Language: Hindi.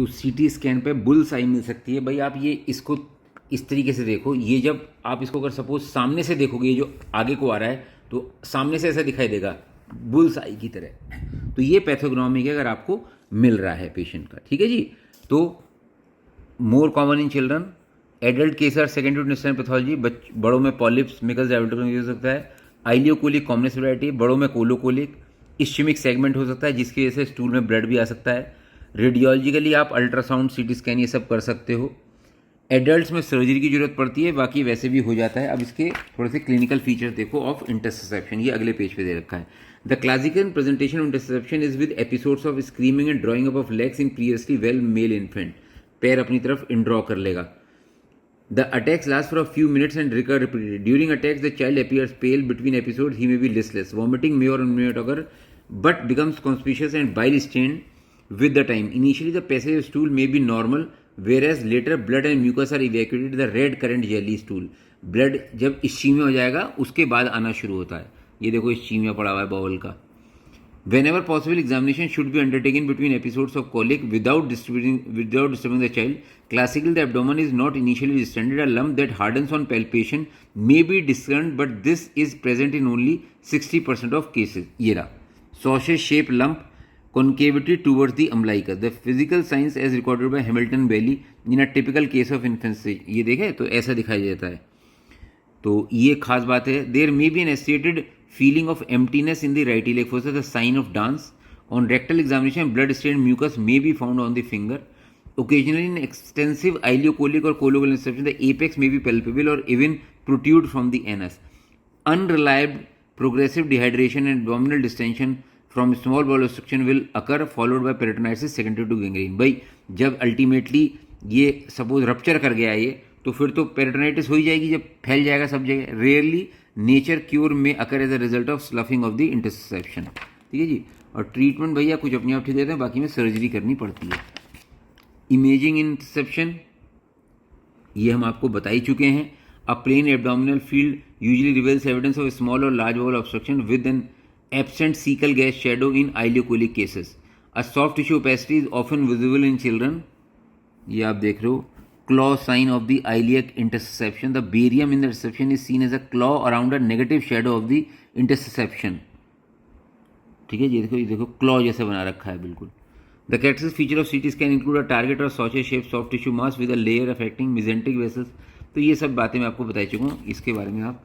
तो सीटी स्कैन पे बुल्स आई मिल सकती है भाई। आप ये इसको इस तरीके से देखो, ये जब आप इसको अगर सपोज सामने से देखोगे, ये जो आगे को आ रहा है तो सामने से ऐसा दिखाई देगा बुल्स आई की तरह। तो ये पैथोग्नोमी अगर आपको मिल रहा है पेशेंट का, ठीक है जी। तो more common in children, adult case are secondary to intestinal pathology, बड़ों में पॉलिप्स, मिकल्स, डायबिटिक हो सकता है। आइलियोकोलिक कॉमनेस वैरायटी, बड़ों में कोलोकोलिक, इश्चिमिक सेगमेंट हो सकता है जिसकी वजह से स्टूल में ब्लड भी आ सकता है। रेडियोलॉजिकली आप अल्ट्रासाउंड, सीटी स्कैन ये सब कर सकते हो। एडल्ट्स में सर्जरी की जरूरत पड़ती है, बाकी वैसे भी हो जाता है। अब इसके थोड़े से क्लिनिकल फीचर्स देखो ऑफ इंटरसेप्शन, ये अगले पेज पे दे रखा है। The classical presentation of intussusception is with episodes of screaming and drawing up of legs in previously well male infant. पैर अपनी तरफ इंड्रॉ कर लेगा। The attacks last for a few minutes and recur repeatedly. During attacks, the child appears pale. Between episodes, he may be listless. Vomiting may or may not occur, but becomes conspicuous and bile stained with the time. Initially, the passage of stool may be normal, whereas later blood and mucus are evacuated. The red current jelly stool. Blood जब इश्चीमिया हो जाएगा उसके बाद आना शुरू होता है। ये देखो इश्चीमिया पड़ा हुआ है बाउल का। Whenever possible, examination should be undertaken between episodes of colic without disturbing the child. Classically, the abdomen is not initially distended. A lump that hardens on palpation may be discerned, but this is present in only 60% of cases. ये रहा sausage-shaped lump, concavity towards the umbilicus. The physical signs as recorded by Hamilton Bailey in a typical case of infancy. ये देखे तो ऐसा दिखाई देता है। तो ये खास बात है। There may be an associated feeling of emptiness in the right iliac fossa, the sign of Dance. On rectal examination blood stained mucus may be found on the finger. Occasionally in extensive ileocolic और colocolic intussusception the apex may be palpable और even protrude from the anus. Unreliable progressive dehydration and abdominal distension from small bowel obstruction will occur followed by peritonitis secondary to gangrene। भाई जब अल्टीमेटली ये सपोज रप्चर कर गया ये, तो फिर तो पेरिटोनाइटिस हो ही जाएगी जब फैल जाएगा सब जगह। रेयरली नेचर क्योर में occur as a result of sloughing of the intussusception, ठीक है जी। और ट्रीटमेंट भैया कुछ अपने आप ठीक देते हैं, बाकी में सर्जरी करनी पड़ती है। इमेजिंग इंटरसेप्शन ये हम आपको बता ही चुके हैं। A plain abdominal field usually reveals evidence of small और large bowel obstruction with an absent caecal gas shadow in ileocolic cases. A soft tissue opacity is often visible in children, ये आप देख रहे हो। Claw sign of the iliac interception. The barium in the reception is seen as a claw around a negative shadow of the interception, ठीक है जी। देखो ये देखो क्लॉ जैसे बना रखा है बिल्कुल। The characteristic feature of CT scan include a target और sausage shape soft tissue mass with a layer affecting mesenteric vessels. तो ये सब बातें मैं आपको बता चुका हूँ, इसके बारे में आप